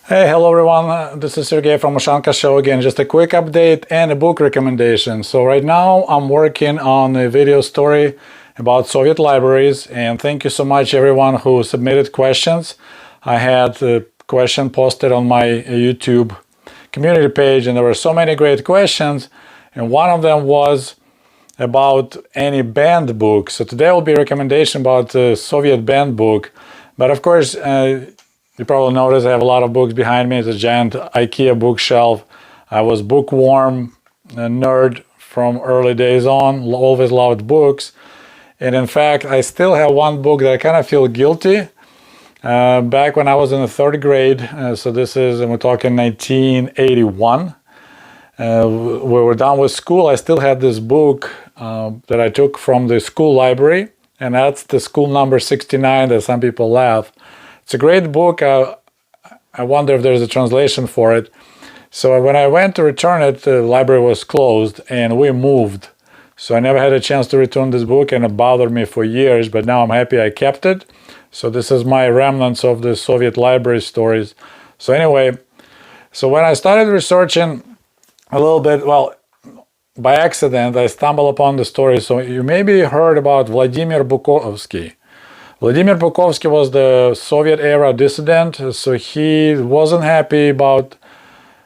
Hey, hello everyone, this is Sergey from Ushanka Show again. Just a quick update and a book recommendation. So right now I'm working on a video story about Soviet libraries, and thank you so much everyone who submitted questions. I had a question posted on my YouTube community page and there were so many great questions, and one of them was about any banned book. So today will be a recommendation about a Soviet banned book, but of course you probably noticed I have a lot of books behind me. It's a giant IKEA bookshelf. I was bookworm, a nerd from early days on, always loved books. And in fact, I still have one book that I kind of feel guilty. Back when I was in the third grade, so this is, and we're talking 1981, we were done with school. I still had this book that I took from the school library, and that's the school number 69 that some people laugh. It's a great book. I wonder if there's a translation for it. So when I went to return it, the library was closed and we moved. So I never had a chance to return this book and it bothered me for years, but now I'm happy I kept it. So this is my remnants of the Soviet library stories. So anyway, so when I started researching a little bit, well, by accident, I stumbled upon the story. So you maybe heard about Vladimir Bukovski. Vladimir Bukovski was the Soviet-era dissident, so he wasn't happy about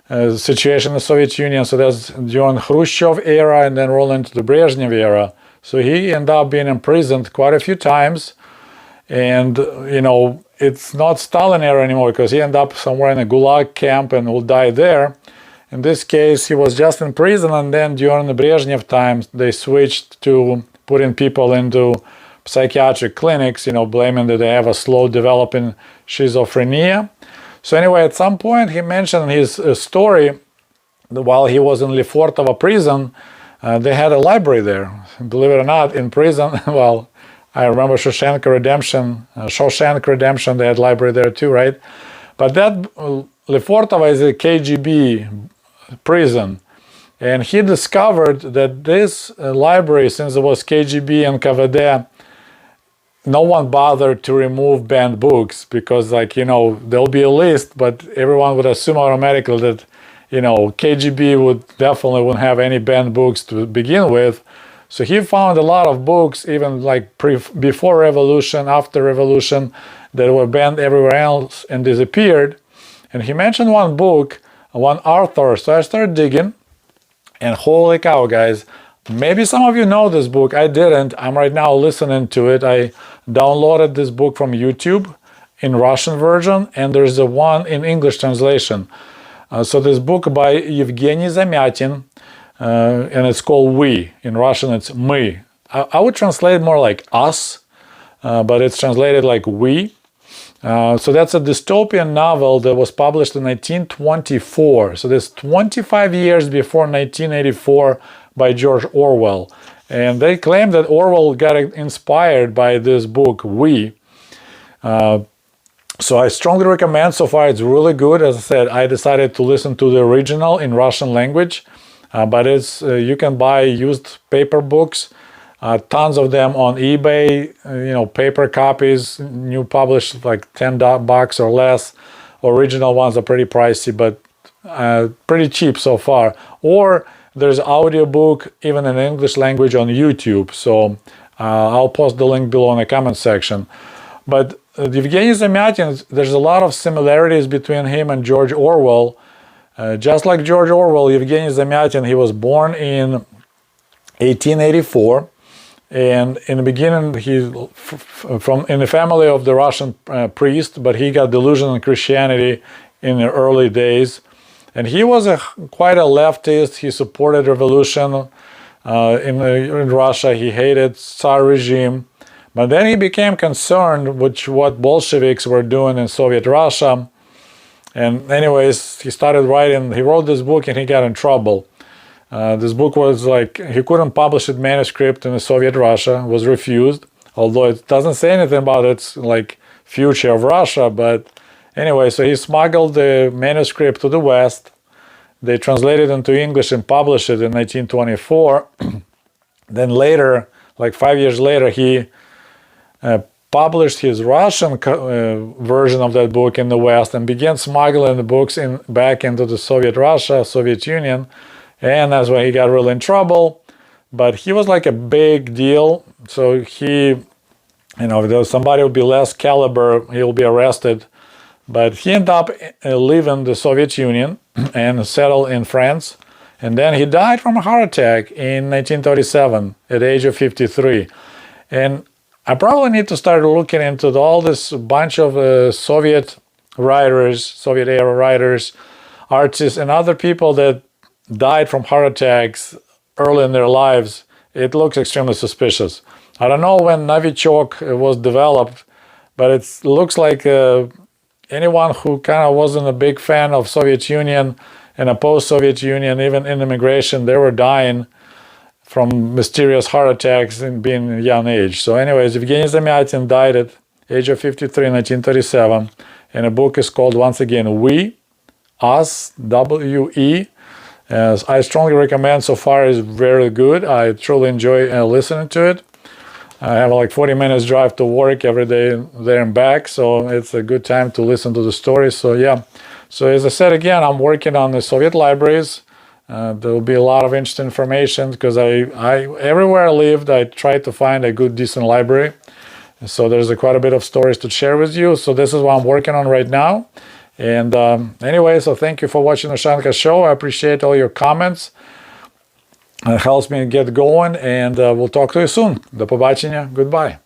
the situation in the Soviet Union. So that's during Khrushchev era and then rolled into the Brezhnev era. So he ended up being imprisoned quite a few times. And, you know, it's not Stalin era anymore because he ended up somewhere in a Gulag camp and will die there. In this case, he was just in prison, and then during the Brezhnev times, they switched to putting people into psychiatric clinics, you know, blaming that they have a slow developing schizophrenia. So anyway, at some point he mentioned his story that while he was in Lefortovo prison, they had a library there. Believe it or not, in prison, well, I remember Shawshank Redemption, they had library there too, right? But that Lefortovo is a KGB prison. And he discovered that this library, since it was KGB and KVD, no one bothered to remove banned books because, like, you know, there'll be a list, but everyone would assume automatically that, you know, KGB wouldn't have any banned books to begin with. So he found a lot of books, even like before revolution, after revolution, that were banned everywhere else and disappeared. And he mentioned one book, one author. So I started digging, and holy cow, guys. Maybe some of you know this book. I didn't. I'm right now listening to it. I downloaded this book from YouTube in Russian version, and there's a one in English translation. So this book by Evgeniy Zamyatin, and it's called We. In Russian, it's Мы. I would translate more like us, but it's translated like we. So that's a dystopian novel that was published in 1924. So this 25 years before 1984 by George Orwell. And they claim that Orwell got inspired by this book, We. So I strongly recommend. So far it's really good. As I said, I decided to listen to the original in Russian language, but it's you can buy used paper books, tons of them on eBay, you know, paper copies, new published, like $10 or less. Original ones are pretty pricey, but pretty cheap so far. Or there's audiobook even in English language on YouTube. So I'll post the link below in the comment section. But Evgeniy Zamyatin, there's a lot of similarities between him and George Orwell. Just like George Orwell, Evgeniy Zamyatin, he was born in 1884. And in the beginning, he's in the family of the Russian priest, but he got delusional in Christianity in the early days. And he was quite a leftist. He supported revolution in Russia. He hated Tsar regime. But then he became concerned with what Bolsheviks were doing in Soviet Russia. And anyways, he started writing. He wrote this book and he got in trouble. This book was like, he couldn't publish it manuscript in the Soviet Russia, was refused, although it doesn't say anything about its like future of Russia. But anyway, so he smuggled the manuscript to the West. They translated it into English and published it in 1924. Then later, like 5 years later, he published his Russian version of that book in the West and began smuggling the books back into the Soviet Russia, Soviet Union, and that's when he got really in trouble. But he was like a big deal, so he, if there was somebody would be less caliber, he'll be arrested. But he ended up leaving the Soviet Union and settled in France. And then he died from a heart attack in 1937 at the age of 53. And I probably need to start looking into all this bunch of Soviet writers, Soviet-era writers, artists, and other people that died from heart attacks early in their lives. It looks extremely suspicious. I don't know when Novichok was developed, but it looks like anyone who kind of wasn't a big fan of Soviet Union and opposed Soviet Union, even in immigration, they were dying from mysterious heart attacks and being a young age. So anyways, Evgeniy Zamyatin died at age of 53 in 1937, and a book is called, once again, We, Us, W-E. I strongly recommend. So far is very good. I truly enjoy listening to it. I have like 40 minutes drive to work every day there and back, so it's a good time to listen to the stories. So yeah, so as I said again, I'm working on the Soviet libraries. There will be a lot of interesting information because I everywhere I lived, I tried to find a good, decent library. So there's quite a bit of stories to share with you. So this is what I'm working on right now. And anyway, so thank you for watching the Ushanka Show. I appreciate all your comments. It helps me get going, and we'll talk to you soon. До побачення. Goodbye.